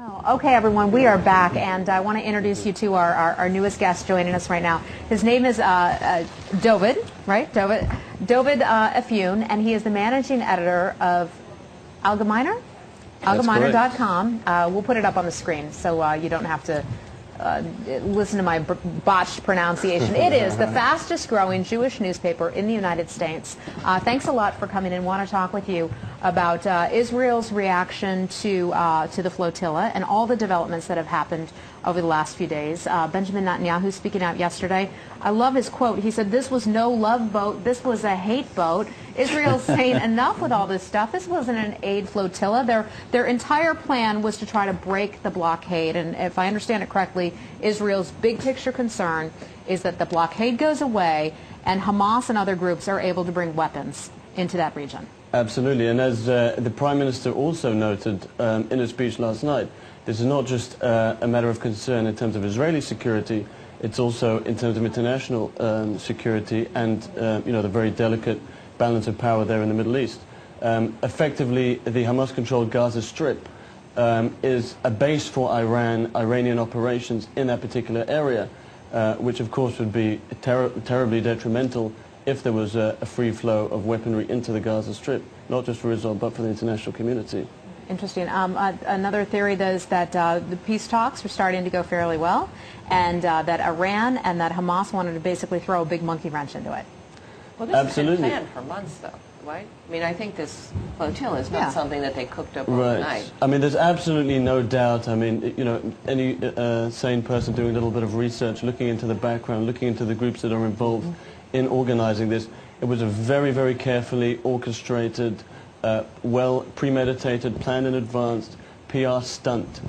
Wow. Okay, everyone, we are back, and I want to introduce you to our newest guest joining us right now. His name is Dovid, right? Dovid Efune, and he is the managing editor of Algemeiner? Algemeiner.com. We'll put it up on the screen so you don't have to listen to my botched pronunciation. It is the fastest growing Jewish newspaper in the United States. Thanks a lot for coming in. Want to talk with you about Israel's reaction to the flotilla and all the developments that have happened over the last few days. Benjamin Netanyahu speaking out yesterday. I love his quote. He said, "This was no love boat. This was a hate boat." Israel's saying enough with all this stuff. This wasn't an aid flotilla. Their entire plan was to try to break the blockade. And if I understand it correctly, Israel's big picture concern is that the blockade goes away and Hamas and other groups are able to bring weapons into that region. Absolutely. And as the Prime Minister also noted in his speech last night, this is not just a matter of concern in terms of Israeli security, it's also in terms of international security and the very delicate balance of power there in the Middle East. Effectively, the Hamas-controlled Gaza Strip is a base for Iranian operations in that particular area, which of course would be terribly detrimental if there was a free flow of weaponry into the Gaza Strip, not just for Israel but for the international community. Interesting. Another theory is that the peace talks were starting to go fairly well, and that Iran and that Hamas wanted to basically throw a big monkey wrench into it. Well, this has been planned for months, though, right? I mean, I think this flotilla is not something that they cooked up overnight. Right. I mean, there's absolutely no doubt. I mean, any sane person doing a little bit of research, looking into the background, looking into the groups that are involved in organizing this, it was a very, very carefully orchestrated, well premeditated, planned in advance PR stunt,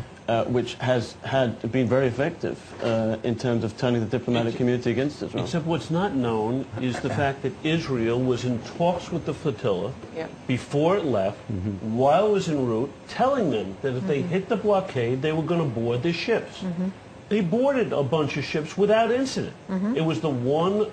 which has been very effective in terms of turning the diplomatic community against Israel. Except what's not known is the fact that Israel was in talks with the flotilla before it left, while it was en route, telling them that if they hit the blockade, they were going to board the ships. They boarded a bunch of ships without incident. It was the one,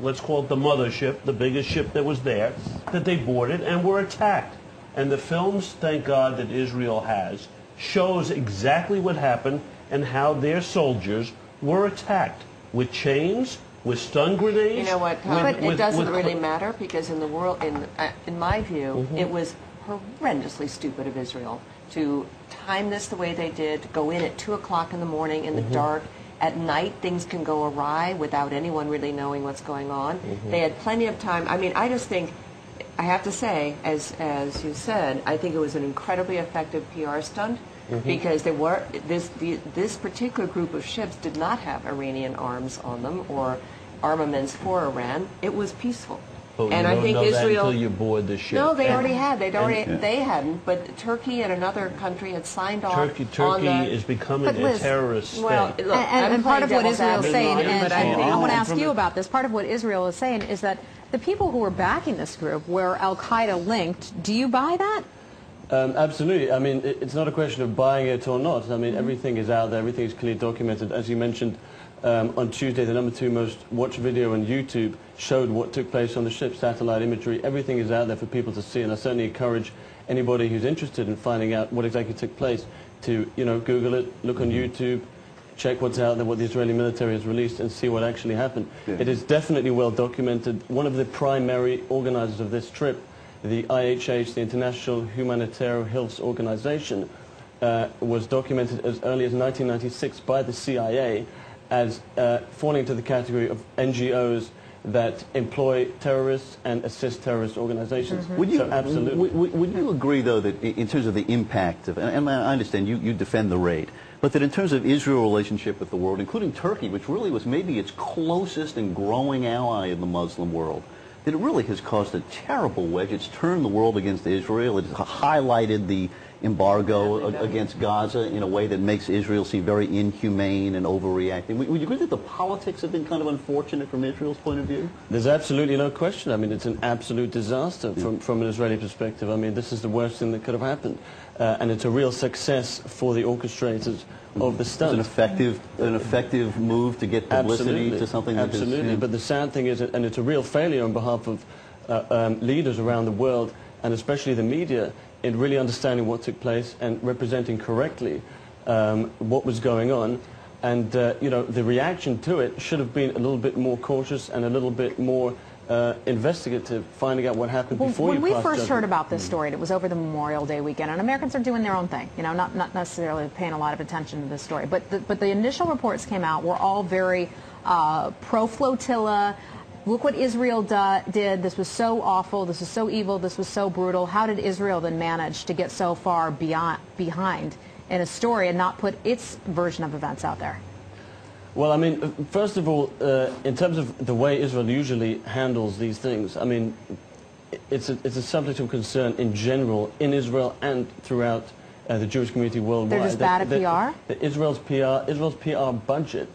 let's call it the mothership, the biggest ship that was there, that they boarded and were attacked. And the films, thank God, that Israel has, shows exactly what happened and how their soldiers were attacked with chains, with stun grenades. You know what, but it doesn't really matter, because in the world, in my view, it was horrendously stupid of Israel to time this the way they did, to go in at 2 o'clock in the morning in the dark. At night, things can go awry without anyone really knowing what's going on. They had plenty of time. I mean, I just think, I have to say, as you said, I think it was an incredibly effective PR stunt, because there were this particular group of ships did not have Iranian arms on them or armaments for Iran. It was peaceful. But and you I don't think know Israel, that until you board the ship. No, they already had. They hadn't. But Turkey and another country had signed off. Turkey is becoming a terrorist state. Well, look, and part of what Israel is saying, and I want to ask you it. about this, part of what Israel is saying is that the people who were backing this group were Al-Qaeda linked. Do you buy that? Absolutely. I mean, it's not a question of buying it or not. I mean, everything is out there. Everything is clearly documented. As you mentioned, on Tuesday, the #2 most watched video on YouTube showed what took place on the ship, satellite imagery. Everything is out there for people to see, and I certainly encourage anybody who's interested in finding out what exactly took place to, Google it, look on YouTube, check what's out there, what the Israeli military has released, and see what actually happened. It is definitely well documented. One of the primary organizers of this trip, the IHH, the International Humanitarian Health Organization, was documented as early as 1996 by the CIA as falling into the category of NGOs that employ terrorists and assist terrorist organizations. Would you, so absolutely. Would you agree, though, that in terms of the impact of, and I understand you defend the raid, but that in terms of Israel's relationship with the world, including Turkey, which really was maybe its closest and growing ally in the Muslim world, that it really has caused a terrible wedge. It's turned the world against Israel. It's highlighted the embargo against Gaza in a way that makes Israel seem very inhumane and overreacting. Would you agree that the politics have been kind of unfortunate from Israel's point of view? There's absolutely no question. I mean, it's an absolute disaster from an Israeli perspective. I mean, this is the worst thing that could have happened. And it's a real success for the orchestrators of the stunt. It's an effective move to get publicity to something that is... Absolutely. But the sad thing is, and it's a real failure on behalf of leaders around the world, and especially the media, in really understanding what took place and representing correctly what was going on. And, you know, the reaction to it should have been a little bit more cautious and a little bit more investigative, finding out what happened before you When we pass first judgment. heard about this story, it was over the Memorial Day weekend, and Americans are doing their own thing, you know, not necessarily paying a lot of attention to this story. But the initial reports came out were all very pro-Flotilla. Look what Israel did. This was so awful. This was so evil. This was so brutal. How did Israel then manage to get so far behind in a story and not put its version of events out there? Well, I mean, first of all, in terms of the way Israel usually handles these things, I mean, it's a subject of concern in general in Israel and throughout the Jewish community worldwide. They're just bad at PR? Israel's PR budget